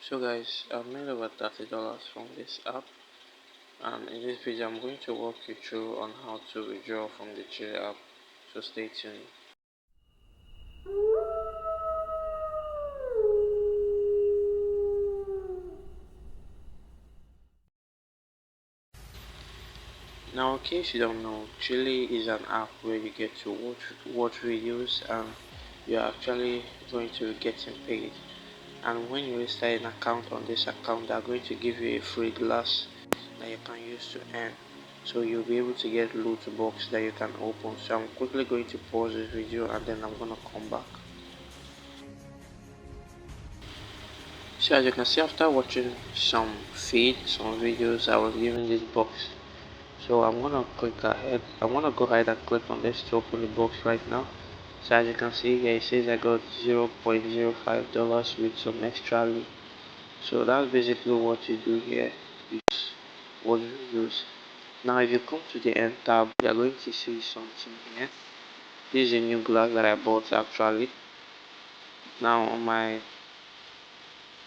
So guys, I've made over $30 from this app, and in this video I'm going to walk you through on how to withdraw from the Cheelee app, so stay tuned. Now in case you don't know, Cheelee is an app where you get to watch videos and you're actually going to be getting paid. And when you register an account on this account, they're going to give you a free glass that you can use to earn. So you'll be able to get loot box that you can open. So I'm quickly going to pause this video and then I'm gonna come back. So as you can see, after watching some videos, I was given this box. So I'm gonna click ahead. I'm gonna go ahead and click on this to open the box right now. So as you can see here, it says I got $0.05 with some extra loot. So that's basically what you do here. What you use. Now if you come to the end tab, you're going to see something here. This is a new glass that I bought actually. Now on my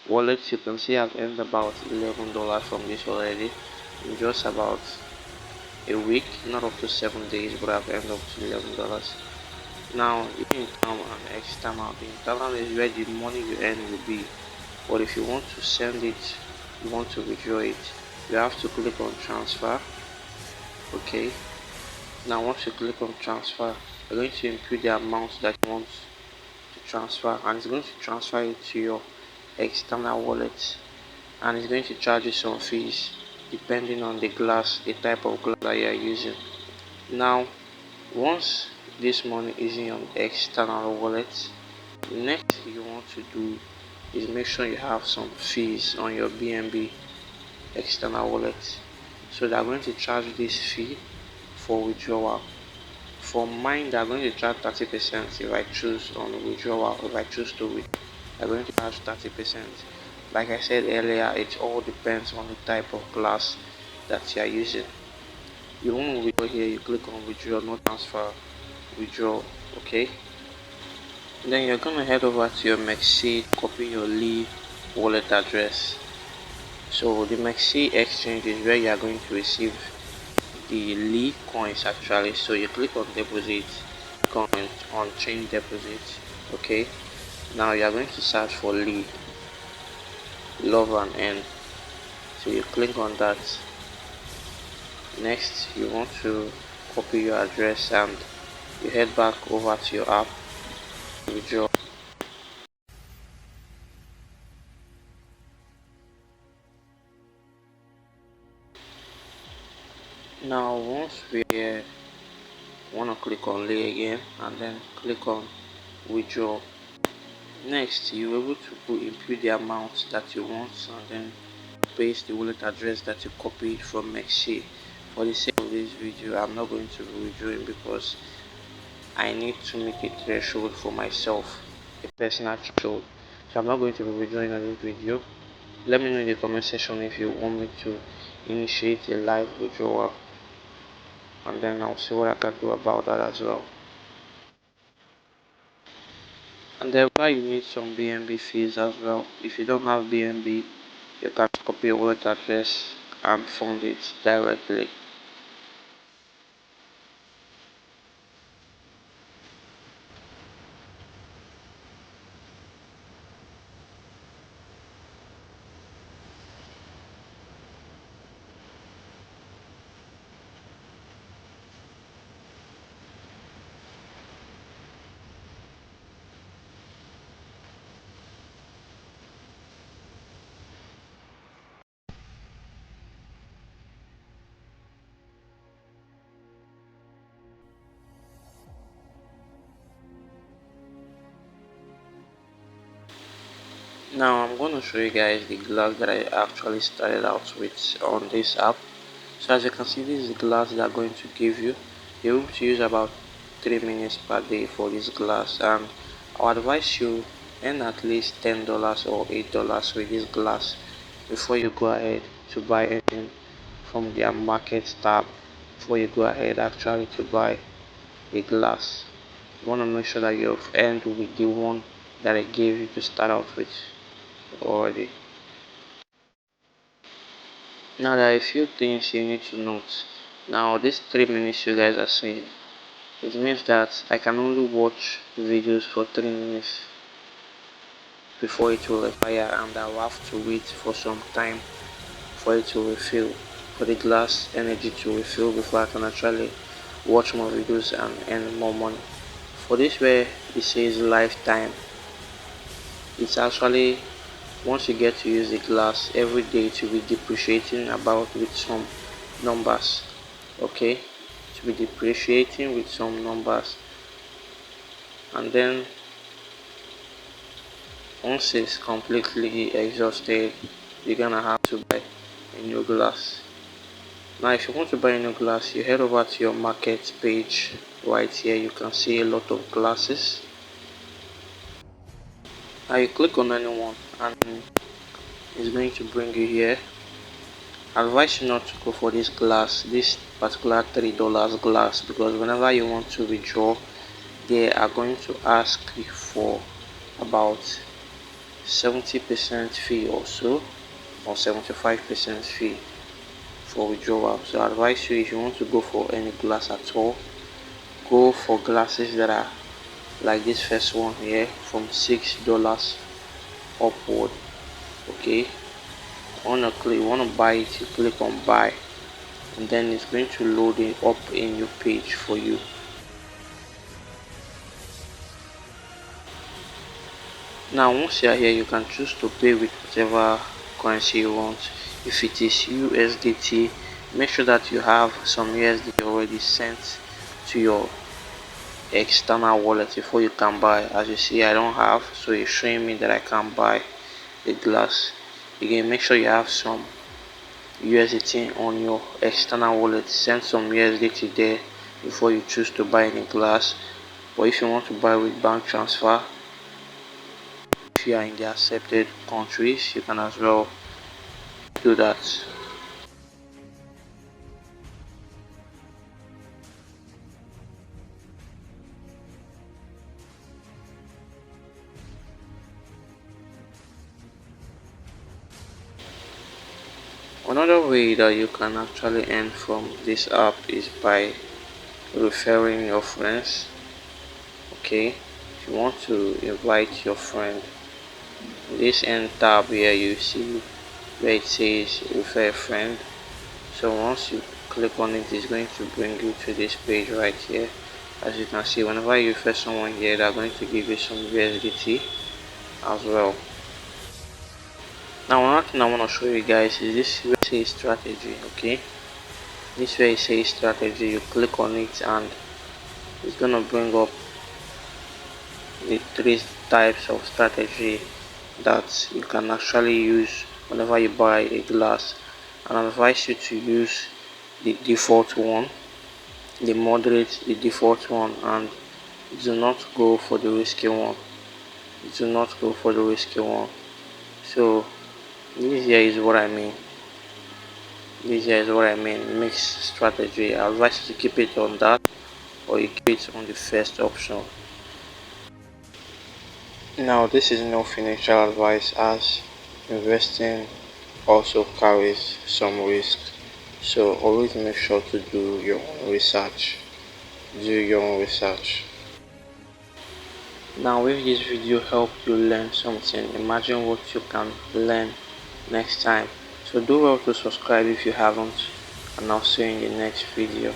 wallet, you can see I've earned about $11 from this already in just about a week, not up to 7 days, but I've earned up to $11. Now internal and external. The internal is where the money you earn will be, but if you want to send it, you want to withdraw it, you have to click on transfer. Okay, now once you click on transfer, you're going to input the amount that you want to transfer, and it's going to transfer it to your external wallet, and it's going to charge you some fees depending on the type of glass that you are using. Now once this money is in your external wallet, the next thing you want to do is make sure you have some fees on your BNB external wallet. So they're going to charge this fee for withdrawal. For mine, they're going to charge 30% if I choose on withdrawal. If I choose to withdraw, they're going to charge 30%. Like I said earlier, it all depends on the type of glass that you are using. You want to withdraw here, you click on withdraw, not transfer, withdraw. Okay, then you're gonna head over to your Mexi, copy your Lee wallet address. So the Mexi exchange is where you are going to receive the Lee coins actually. So you click on deposit, click on change deposit. Okay, now you are going to search for Lee, love and earn. So you click on that. Next you want to copy your address and you head back over to your app, withdraw. Now once we want to click on lay again and then click on withdraw. Next you will be able to input the amount that you want and then paste the wallet address that you copied from Mexi. For the sake of this video, I'm not going to be withdrawing because I need to make a threshold for myself, a personal threshold. So I'm not going to be withdrawing on this video. Let me know in the comment section if you want me to initiate a live withdrawal, and then I'll see what I can do about that as well. And then why you need some BNB fees as well. If you don't have BNB, you can copy your wallet address and fund it directly. Now I'm going to show you guys the glass that I actually started out with on this app. So as you can see, this is the glass they are going to give you. You're able to use about 3 minutes per day for this glass, and I would advise you earn at least $10 or $8 with this glass before you go ahead to buy anything from their market tab. Before you go ahead actually to buy a glass, you want to make sure that you've earned with the one that I gave you to start out with already. Now there are a few things you need to note. Now these 3 minutes you guys are seeing, it means that I can only watch videos for 3 minutes before it will expire, and I will have to wait for some time for it to refill, for the glass energy to refill before I can actually watch more videos and earn more money. For this where it says lifetime, it's actually once you get to use the glass every day to be depreciating about with some numbers. Okay, to be depreciating with some numbers, and then once it's completely exhausted, you're gonna have to buy a new glass. Now if you want to buy a new glass, you head over to your market page. Right here you can see a lot of glasses. Now you click on anyone and it's going to bring you here. I advise you not to go for this glass, this particular $3 glass, because whenever you want to withdraw, they are going to ask you for about 70% fee or so, or 75% fee for withdrawal. So I advise you, if you want to go for any glass at all, go for glasses that are like this first one here, from $6 upward. Okay, you want to buy it, you click on buy, and then it's going to load it up in your page for you. Now once you are here, you can choose to pay with whatever currency you want. If it is USDT, make sure that you have some USDT already sent to your external wallet before you can buy. As you see, I don't have, so it's showing me that I can't buy the glass. Again, make sure you have some USDT on your external wallet. Send some USDT there before you choose to buy any glass. But if you want to buy with bank transfer, if you are in the accepted countries, you can as well do that. Another way that you can actually earn from this app is by referring your friends. Okay, if you want to invite your friend, this end tab here you see where it says refer a friend. So once you click on it, it's going to bring you to this page right here. As you can see, whenever you refer someone here, they're going to give you some USDT as well. Now another thing I want to show you guys is this where it says strategy. Okay, this way it says strategy, you click on it and it's gonna bring up the 3 types of strategy that you can actually use whenever you buy a glass. And I advise you to use the default one, the moderate, the default one, and do not go for the risky one. Do not go for the risky one. So this here is what I mean. This here is what I mean. Mixed strategy. I advise you to keep it on that, or you keep it on the first option. Now this is no financial advice, as investing also carries some risk. So always make sure to do your own research. Do your own research. Now if this video helped you learn something, imagine what you can learn next time. So do well to subscribe if you haven't, and I'll see you in the next video.